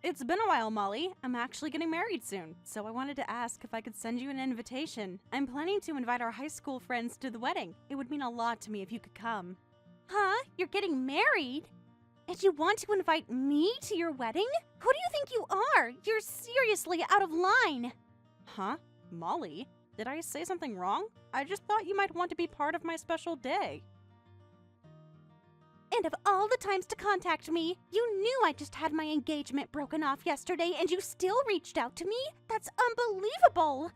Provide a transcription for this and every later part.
It's been a while, Molly. I'm actually getting married soon, so I wanted to ask if I could send you an invitation. I'm planning to invite our high school friends to the wedding. It would mean a lot to me if you could come. Huh? You're getting married? And you want to invite me to your wedding? Who do you think you are? You're seriously out of line. Huh? Molly? Did I say something wrong? I just thought you might want to be part of my special day. And of all the times to contact me, you knew I just had my engagement broken off yesterday and you still reached out to me? That's unbelievable!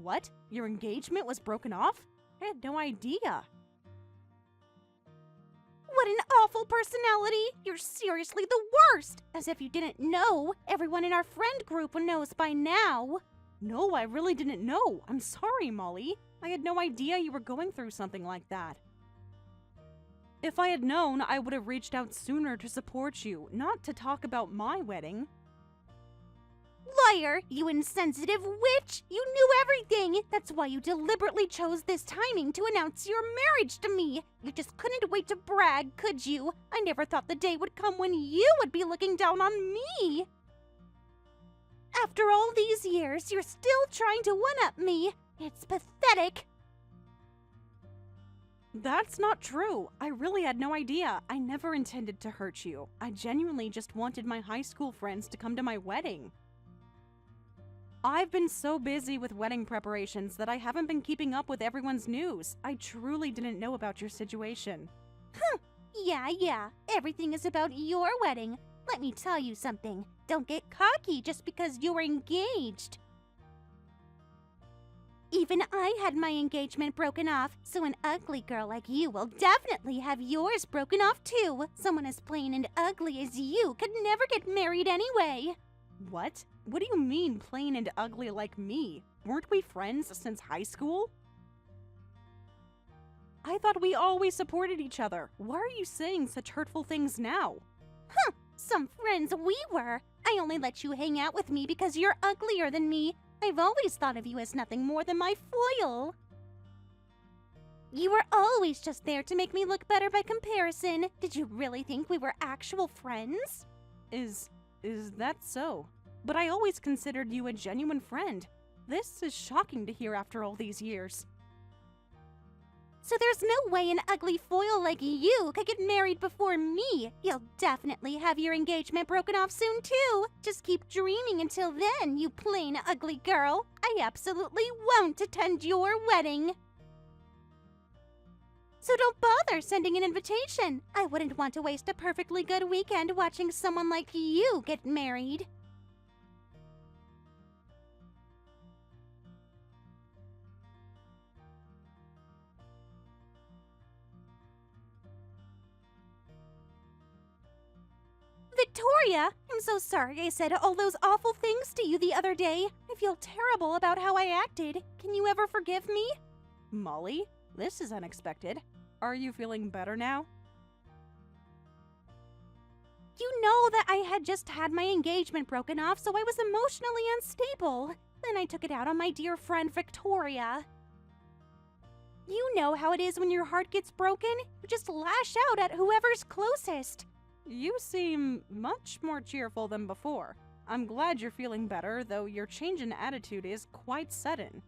What? Your engagement was broken off? I had no idea. What an awful personality! You're seriously the worst! As if you didn't know. Everyone in our friend group knows by now. No, I really didn't know. I'm sorry, Molly. I had no idea you were going through something like that. If I had known, I would have reached out sooner to support you, not to talk about my wedding. Liar! You insensitive witch! You knew everything! That's why you deliberately chose this timing to announce your marriage to me! You just couldn't wait to brag, could you? I never thought the day would come when you would be looking down on me! After all these years, you're still trying to one-up me! It's pathetic! That's not true. I really had no idea. I never intended to hurt you. I genuinely just wanted my high school friends to come to my wedding. I've been so busy with wedding preparations that I haven't been keeping up with everyone's news. I truly didn't know about your situation. Yeah. Everything is about your wedding. Let me tell you something. Don't get cocky just because you're engaged. Even I had my engagement broken off, so an ugly girl like you will definitely have yours broken off too. Someone as plain and ugly as you could never get married anyway. What? What do you mean plain and ugly like me? Weren't we friends since high school? I thought we always supported each other. Why are you saying such hurtful things now? Some friends we were. I only let you hang out with me because you're uglier than me. I've always thought of you as nothing more than my foil. You were always just there to make me look better by comparison. Did you really think we were actual friends? Is that so? But I always considered you a genuine friend. This is shocking to hear after all these years. So there's no way an ugly foil like you could get married before me. You'll definitely have your engagement broken off soon too. Just keep dreaming until then, you plain ugly girl. I absolutely won't attend your wedding. So don't bother sending an invitation. I wouldn't want to waste a perfectly good weekend watching someone like you get married. Victoria, I'm so sorry I said all those awful things to you the other day. I feel terrible about how I acted. Can you ever forgive me? Molly, this is unexpected. Are you feeling better now? You know that I had just had my engagement broken off, so I was emotionally unstable. Then I took it out on my dear friend Victoria. You know how it is when your heart gets broken? You just lash out at whoever's closest. You seem much more cheerful than before. I'm glad you're feeling better, though your change in attitude is quite sudden.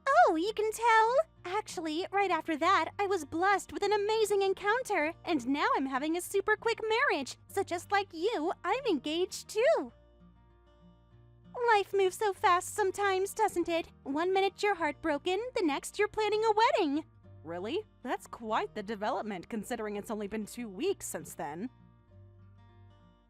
Oh, you can tell? Actually, right after that, I was blessed with an amazing encounter, and now I'm having a super quick marriage. So just like you, I'm engaged too. Life moves so fast sometimes, doesn't it? One minute you're heartbroken, the next you're planning a wedding. Really? That's quite the development, considering it's only been 2 weeks since then.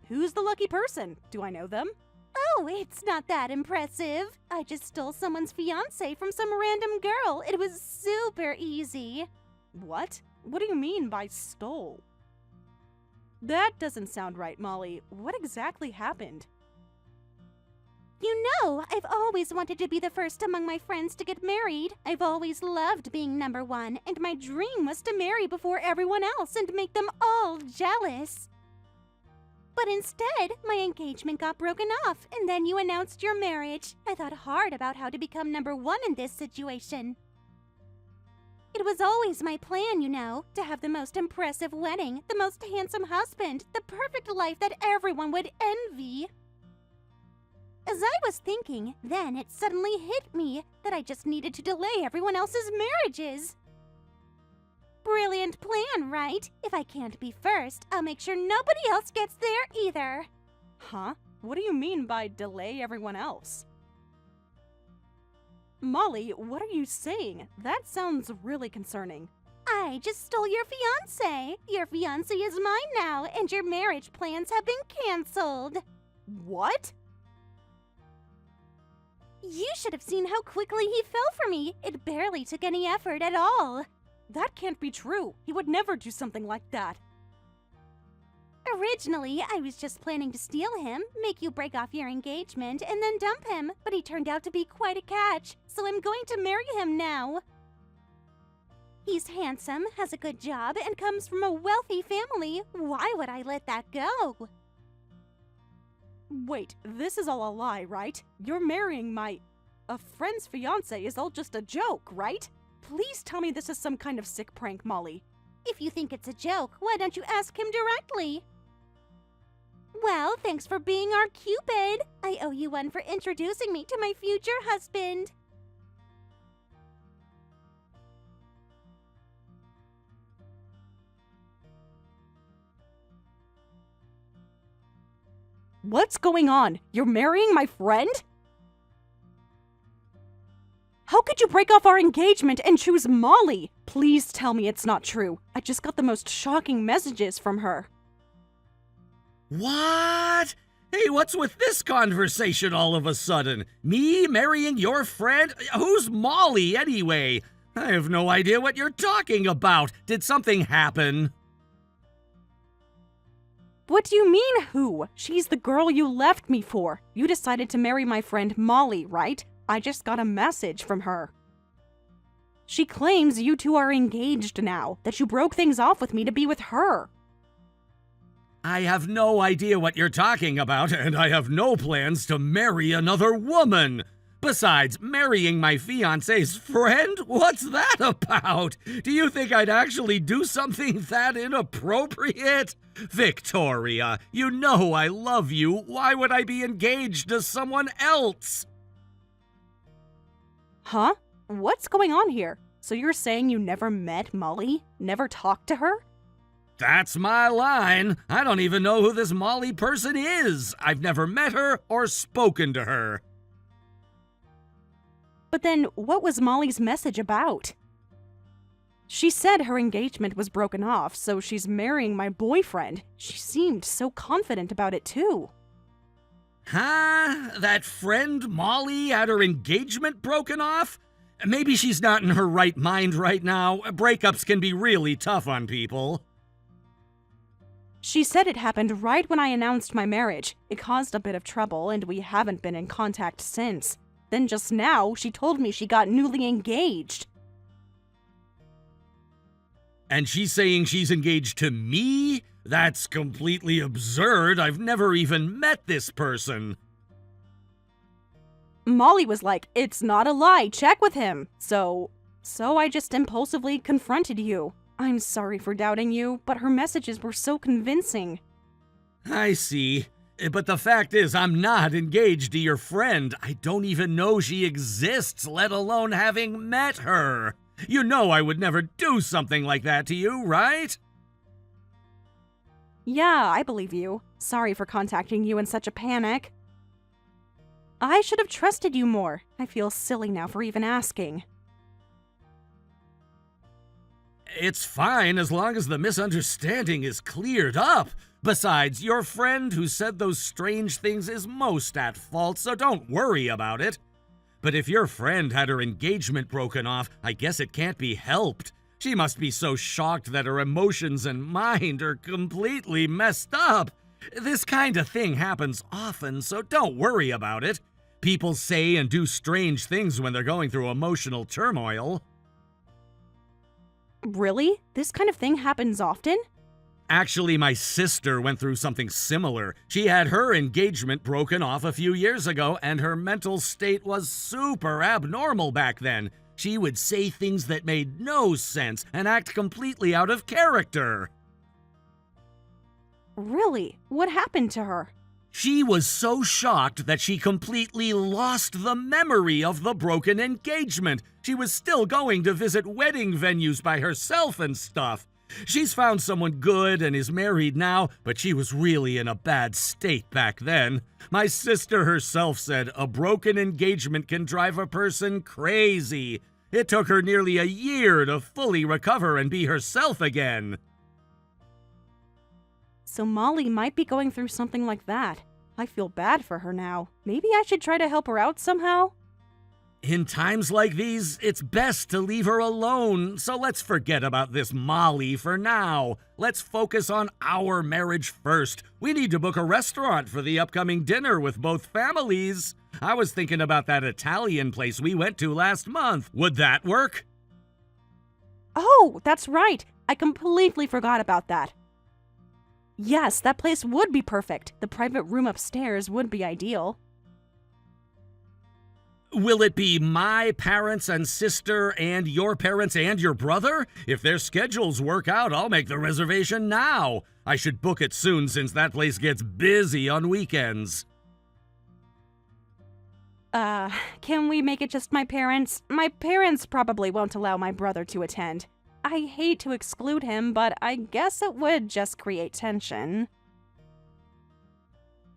Who's the lucky person? Do I know them? Oh, it's not that impressive. I just stole someone's fiancé from some random girl. It was super easy. What? What do you mean by stole? That doesn't sound right, Molly. What exactly happened? You know, I've always wanted to be the first among my friends to get married. I've always loved being number one, and my dream was to marry before everyone else and make them all jealous. But instead, my engagement got broken off, and then you announced your marriage. I thought hard about how to become number one in this situation. It It was always my plan, to have the most impressive wedding, the most handsome husband, the perfect life that everyone would envy. As I was thinking, then it suddenly hit me that I just needed to delay everyone else's marriages. Brilliant plan, right? If I can't be first, I'll make sure nobody else gets there either. Huh? What do you mean by delay everyone else? Molly, what are you saying? That sounds really concerning. I just stole your fiancé. Your fiancé is mine now, and your marriage plans have been canceled. What? You should have seen how quickly he fell for me. It barely took any effort at all. That can't be true. He would never do something like that. Originally, I was just planning to steal him, make you break off your engagement, and then dump him, but he turned out to be quite a catch, so I'm going to marry him now. He's handsome, has a good job, and comes from a wealthy family. Why would I let that go? Wait, this is all a lie, right? You're marrying a friend's fiancé is all just a joke, right? Please tell me this is some kind of sick prank, Molly. If you think it's a joke, why don't you ask him directly? Well, thanks for being our Cupid. I owe you one for introducing me to my future husband. What's going on? You're marrying my friend? How could you break off our engagement and choose Molly? Please tell me it's not true. I just got the most shocking messages from her. What? Hey, what's with this conversation all of a sudden? Me marrying your friend? Who's Molly, anyway? I have no idea what you're talking about. Did something happen? What do you mean, who? She's the girl you left me for. You decided to marry my friend Molly, right? I just got a message from her. She claims you two are engaged now, that you broke things off with me to be with her. I have no idea what you're talking about, and I have no plans to marry another woman. Besides, marrying my fiancé's friend? What's that about? Do you think I'd actually do something that inappropriate? Victoria, you know I love you. Why would I be engaged to someone else? Huh? What's going on here? So you're saying you never met Molly? Never talked to her? That's my line. I don't even know who this Molly person is. I've never met her or spoken to her. But then, what was Molly's message about? She said her engagement was broken off, so she's marrying my boyfriend. She seemed so confident about it, too. Huh? That friend Molly had her engagement broken off? Maybe she's not in her right mind right now. Breakups can be really tough on people. She said it happened right when I announced my marriage. It caused a bit of trouble, and we haven't been in contact since. Then just now, she told me she got newly engaged. And she's saying she's engaged to me? That's completely absurd. I've never even met this person. Molly was like, "It's not a lie, check with him." So I just impulsively confronted you. I'm sorry for doubting you, but her messages were so convincing. I see. But the fact is, I'm not engaged to your friend. I don't even know she exists, let alone having met her. You know I would never do something like that to you, right? Yeah, I believe you. Sorry for contacting you in such a panic. I should have trusted you more. I feel silly now for even asking. It's fine as long as the misunderstanding is cleared up. Besides, your friend who said those strange things is most at fault, so don't worry about it. But if your friend had her engagement broken off, I guess it can't be helped. She must be so shocked that her emotions and mind are completely messed up. This kind of thing happens often, so don't worry about it. People say and do strange things when they're going through emotional turmoil. Really? This kind of thing happens often? Actually, my sister went through something similar. She had her engagement broken off a few years ago, and her mental state was super abnormal back then. She would say things that made no sense and act completely out of character. Really? What happened to her? She was so shocked that she completely lost the memory of the broken engagement. She was still going to visit wedding venues by herself and stuff. She's found someone good and is married now, but she was really in a bad state back then. My sister herself said a broken engagement can drive a person crazy. It took her nearly a year to fully recover and be herself again. So Molly might be going through something like that. I feel bad for her now. Maybe I should try to help her out somehow? In times like these, it's best to leave her alone, so let's forget about this Molly for now. Let's focus on our marriage first. We need to book a restaurant for the upcoming dinner with both families. I was thinking about that Italian place we went to last month. Would that work? Oh, that's right. I completely forgot about that. Yes, that place would be perfect. The private room upstairs would be ideal. Will it be my parents and sister and your parents and your brother? If their schedules work out, I'll make the reservation now. I should book it soon since that place gets busy on weekends. Can we make it just my parents? My parents probably won't allow my brother to attend. I hate to exclude him, but I guess it would just create tension.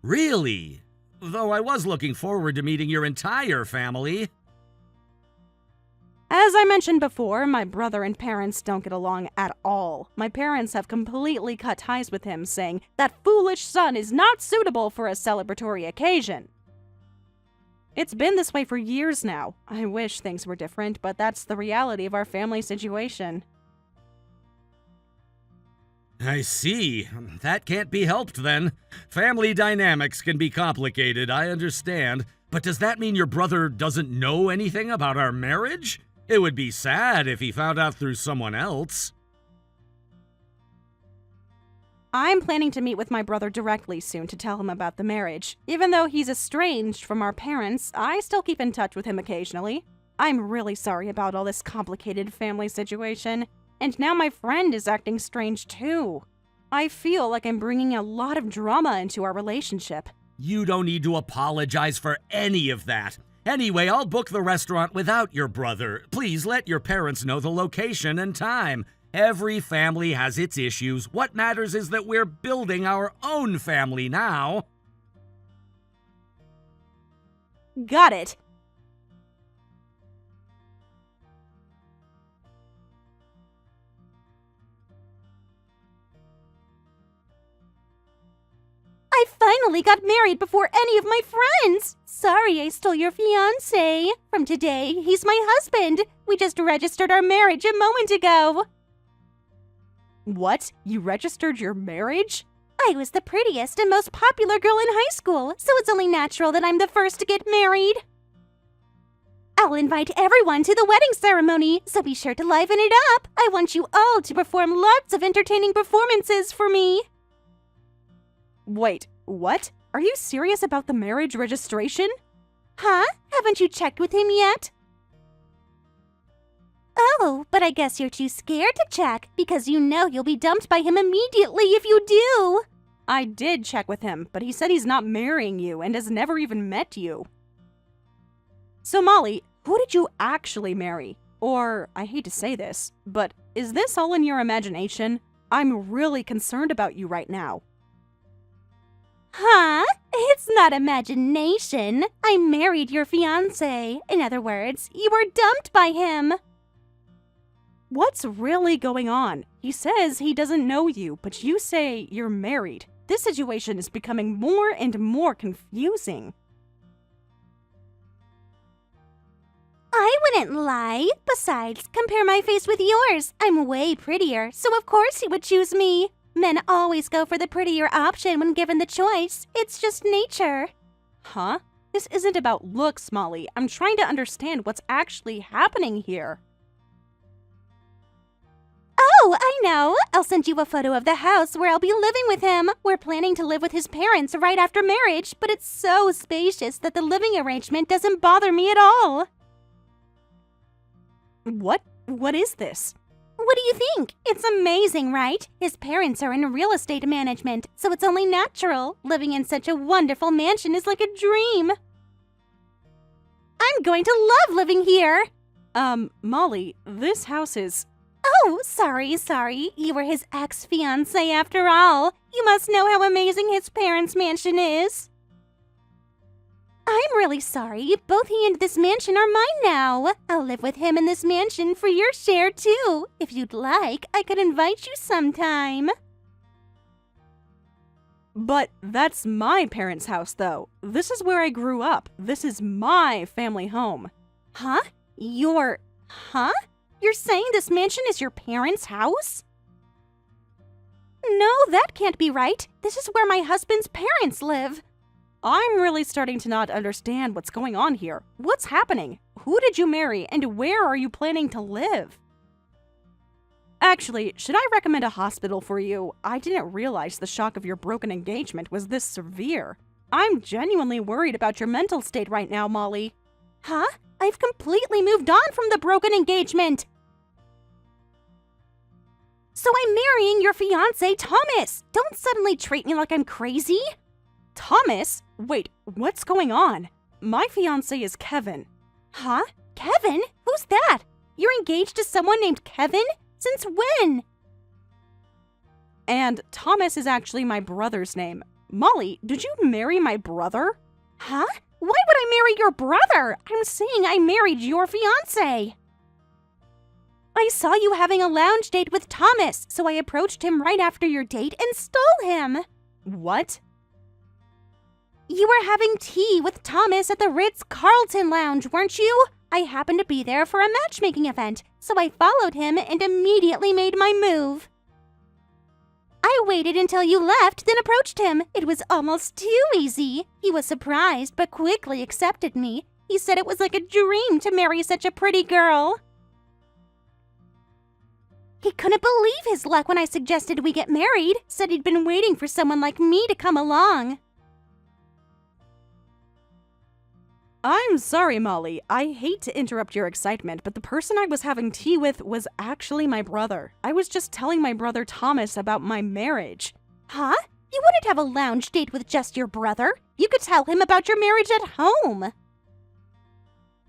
Really? Though I was looking forward to meeting your entire family. As I mentioned before, my brother and parents don't get along at all. My parents have completely cut ties with him, saying that foolish son is not suitable for a celebratory occasion. It's been this way for years now. I wish things were different, but that's the reality of our family situation. I see. That can't be helped then. Family dynamics can be complicated, I understand. But does that mean your brother doesn't know anything about our marriage? It would be sad if he found out through someone else. I'm planning to meet with my brother directly soon to tell him about the marriage. Even though he's estranged from our parents, I still keep in touch with him occasionally. I'm really sorry about all this complicated family situation. And now my friend is acting strange too. I feel like I'm bringing a lot of drama into our relationship. You don't need to apologize for any of that. Anyway, I'll book the restaurant without your brother. Please let your parents know the location and time. Every family has its issues. What matters is that we're building our own family now. Got it. I finally got married before any of my friends. Sorry I stole your fiancé. From today, he's my husband. We just registered our marriage a moment ago. What? You registered your marriage? I was the prettiest and most popular girl in high school, so it's only natural that I'm the first to get married. I'll invite everyone to the wedding ceremony, so be sure to liven it up. I want you all to perform lots of entertaining performances for me. Wait, what? Are you serious about the marriage registration? Huh? Haven't you checked with him yet? Oh, but I guess you're too scared to check, because you know you'll be dumped by him immediately if you do. I did check with him, but he said he's not marrying you and has never even met you. So Molly, who did you actually marry? Or, I hate to say this, but is this all in your imagination? I'm really concerned about you right now. Huh? It's not imagination. I married your fiancé. In other words, you were dumped by him. What's really going on? He says he doesn't know you, but you say you're married. This situation is becoming more and more confusing. I wouldn't lie. Besides, compare my face with yours. I'm way prettier, so of course he would choose me. Men always go for the prettier option when given the choice. It's just nature. Huh? This isn't about looks, Molly. I'm trying to understand what's actually happening here. Oh, I know. I'll send you a photo of the house where I'll be living with him. We're planning to live with his parents right after marriage, but it's so spacious that the living arrangement doesn't bother me at all. What is this? What do you think? It's amazing, right? His parents are in real estate management, so it's only natural. Living in such a wonderful mansion is like a dream. I'm going to love living here. Molly, this house is... Oh, sorry. You were his ex-fiancé after all. You must know how amazing his parents' mansion is. I'm really sorry. Both he and this mansion are mine now. I'll live with him in this mansion for your share, too. If you'd like, I could invite you sometime. But that's my parents' house, though. This is where I grew up. This is my family home. Huh? You're saying this mansion is your parents' house? No, that can't be right. This is where my husband's parents live. I'm really starting to not understand what's going on here. What's happening? Who did you marry, and where are you planning to live? Actually, should I recommend a hospital for you? I didn't realize the shock of your broken engagement was this severe. I'm genuinely worried about your mental state right now, Molly. Huh? I've completely moved on from the broken engagement. So I'm marrying your fiancé, Thomas. Don't suddenly treat me like I'm crazy. Thomas? Wait, what's going on? My fiancé is Kevin. Huh? Kevin? Who's that? You're engaged to someone named Kevin? Since when? And Thomas is actually my brother's name. Molly, did you marry my brother? Huh? Why would I marry your brother? I'm saying I married your fiancé. I saw you having a lounge date with Thomas, so I approached him right after your date and stole him. What? You were having tea with Thomas at the Ritz-Carlton Lounge, weren't you? I happened to be there for a matchmaking event, so I followed him and immediately made my move. I waited until you left, then approached him. It was almost too easy. He was surprised, but quickly accepted me. He said it was like a dream to marry such a pretty girl. He couldn't believe his luck when I suggested we get married, said he'd been waiting for someone like me to come along. I'm sorry, Molly. I hate to interrupt your excitement, but the person I was having tea with was actually my brother. I was just telling my brother Thomas about my marriage. Huh? You wouldn't have a lounge date with just your brother. You could tell him about your marriage at home.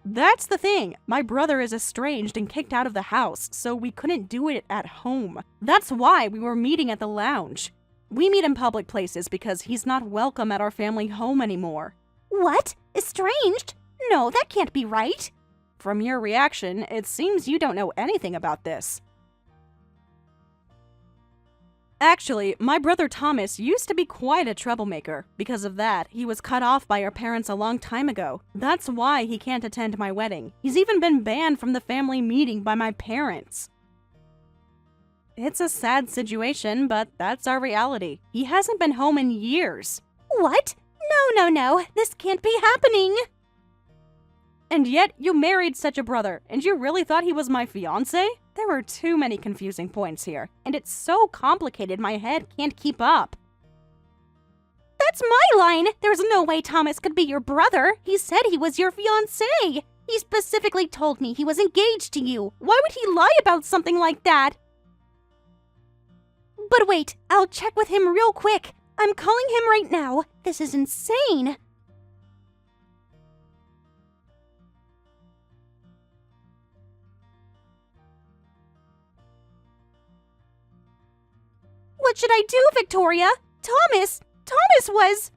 That's the thing. My brother is estranged and kicked out of the house, so we couldn't do it at home. That's why we were meeting at the lounge. We meet in public places because he's not welcome at our family home anymore. What? Estranged? No, that can't be right. From your reaction, it seems you don't know anything about this. Actually, my brother Thomas used to be quite a troublemaker. Because of that, he was cut off by our parents a long time ago. That's why he can't attend my wedding. He's even been banned from the family meeting by my parents. It's a sad situation, but that's our reality. He hasn't been home in years. What? No. This can't be happening. And yet, you married such a brother, and you really thought he was my fiancé? There are too many confusing points here, and it's so complicated my head can't keep up. That's my line! There's no way Thomas could be your brother. He said he was your fiancé. He specifically told me he was engaged to you. Why would he lie about something like that? But wait, I'll check with him real quick. I'm calling him right now. This is insane. What should I do, Victoria? Thomas was...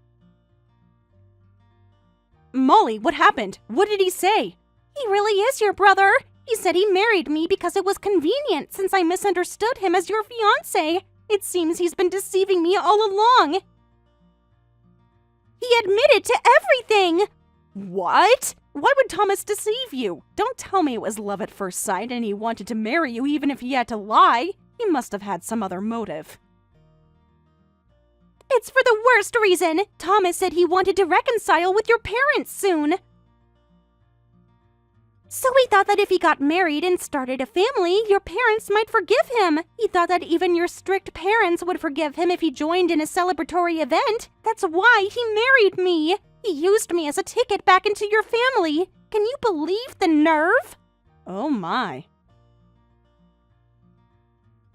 Molly, what happened? What did he say? He really is your brother. He said he married me because it was convenient since I misunderstood him as your fiancé. It seems he's been deceiving me all along. He admitted to everything. What? Why would Thomas deceive you? Don't tell me it was love at first sight and he wanted to marry you even if he had to lie. He must have had some other motive. It's for the worst reason. Thomas said he wanted to reconcile with your parents soon. So he thought that if he got married and started a family, your parents might forgive him. He thought that even your strict parents would forgive him if he joined in a celebratory event. That's why he married me. He used me as a ticket back into your family. Can you believe the nerve? Oh my.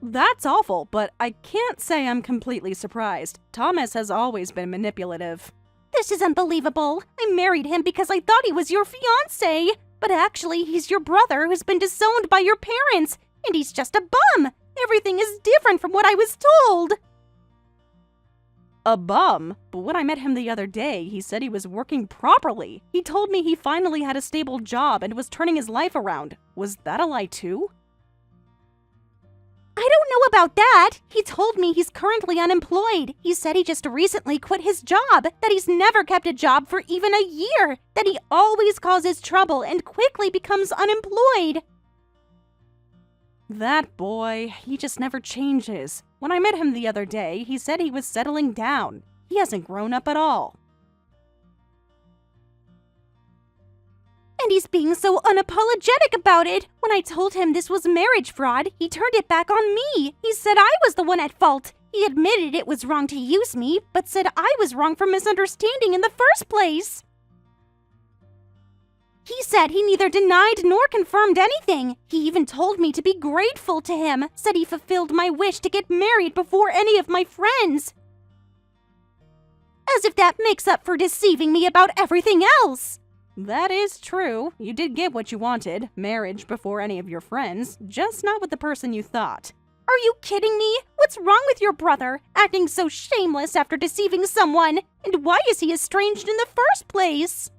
That's awful, but I can't say I'm completely surprised. Thomas has always been manipulative. This is unbelievable. I married him because I thought he was your fiancé. But actually, he's your brother who's been disowned by your parents. And he's just a bum. Everything is different from what I was told. A bum? But when I met him the other day, he said he was working properly. He told me he finally had a stable job and was turning his life around. Was that a lie too? I don't know about that. He told me he's currently unemployed. He said he just recently quit his job, that he's never kept a job for even a year, that he always causes trouble and quickly becomes unemployed. That boy, he just never changes. When I met him the other day, he said he was settling down. He hasn't grown up at all. And he's being so unapologetic about it. When I told him this was marriage fraud, he turned it back on me. He said I was the one at fault. He admitted it was wrong to use me, but said I was wrong for misunderstanding in the first place. He said he neither denied nor confirmed anything. He even told me to be grateful to him, said he fulfilled my wish to get married before any of my friends. As if that makes up for deceiving me about everything else. That is true. You did get what you wanted, marriage before any of your friends, just not with the person you thought. Are you kidding me? What's wrong with your brother, acting so shameless after deceiving someone? And why is he estranged in the first place?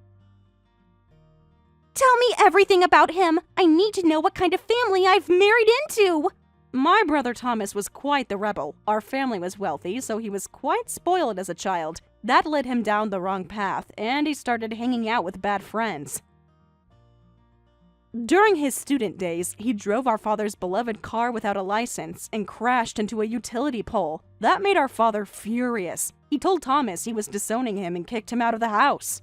Tell me everything about him. I need to know what kind of family I've married into. My brother Thomas was quite the rebel. Our family was wealthy, so he was quite spoiled as a child. That led him down the wrong path, and he started hanging out with bad friends. During his student days, he drove our father's beloved car without a license and crashed into a utility pole. That made our father furious. He told Thomas he was disowning him and kicked him out of the house.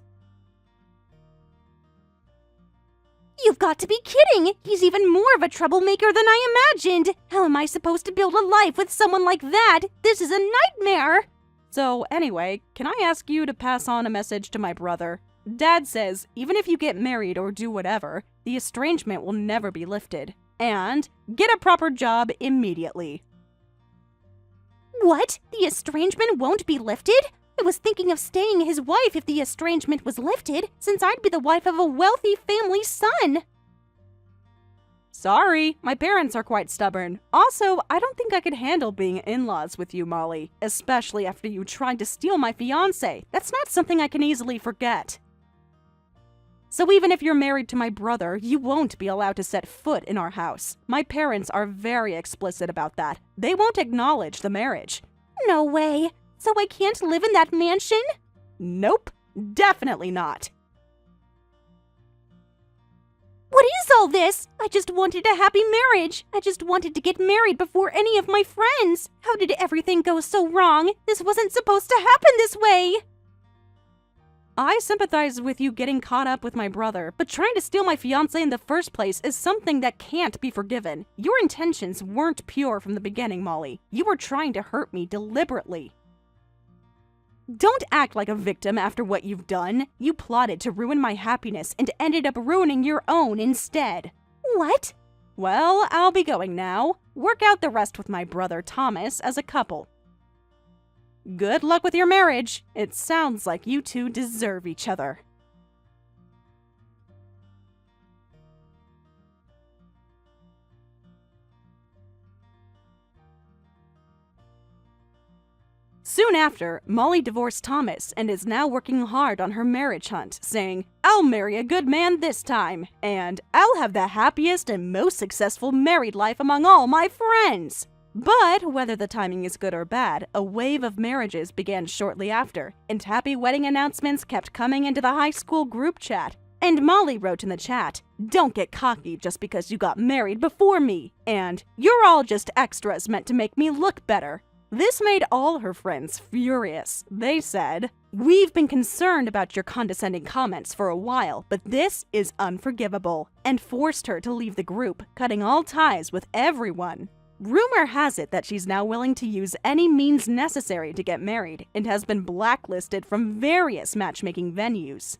You've got to be kidding! He's even more of a troublemaker than I imagined! How am I supposed to build a life with someone like that? This is a nightmare! So anyway, can I ask you to pass on a message to my brother? Dad says even if you get married or do whatever, the estrangement will never be lifted. And get a proper job immediately. What? The estrangement won't be lifted? I was thinking of staying his wife if the estrangement was lifted, since I'd be the wife of a wealthy family son. Sorry, my parents are quite stubborn. Also, I don't think I could handle being in-laws with you, Molly, especially after you tried to steal my fiancé. That's not something I can easily forget. So even if you're married to my brother, you won't be allowed to set foot in our house. My parents are very explicit about that. They won't acknowledge the marriage. No way. So I can't live in that mansion? Nope, definitely not. What is all this? I just wanted a happy marriage. I just wanted to get married before any of my friends. How did everything go so wrong? This wasn't supposed to happen this way. I sympathize with you getting caught up with my brother, but trying to steal my fiancé in the first place is something that can't be forgiven. Your intentions weren't pure from the beginning, Molly. You were trying to hurt me deliberately. Don't act like a victim after what you've done. You plotted to ruin my happiness and ended up ruining your own instead. What? Well, I'll be going now. Work out the rest with my brother Thomas as a couple. Good luck with your marriage. It sounds like you two deserve each other. Soon after, Molly divorced Thomas and is now working hard on her marriage hunt, saying, "I'll marry a good man this time, and I'll have the happiest and most successful married life among all my friends." But whether the timing is good or bad, a wave of marriages began shortly after, and happy wedding announcements kept coming into the high school group chat. And Molly wrote in the chat, "Don't get cocky just because you got married before me," and "You're all just extras meant to make me look better." This made all her friends furious. They said, "We've been concerned about your condescending comments for a while, but this is unforgivable," and forced her to leave the group, cutting all ties with everyone. Rumor has it that she's now willing to use any means necessary to get married and has been blacklisted from various matchmaking venues.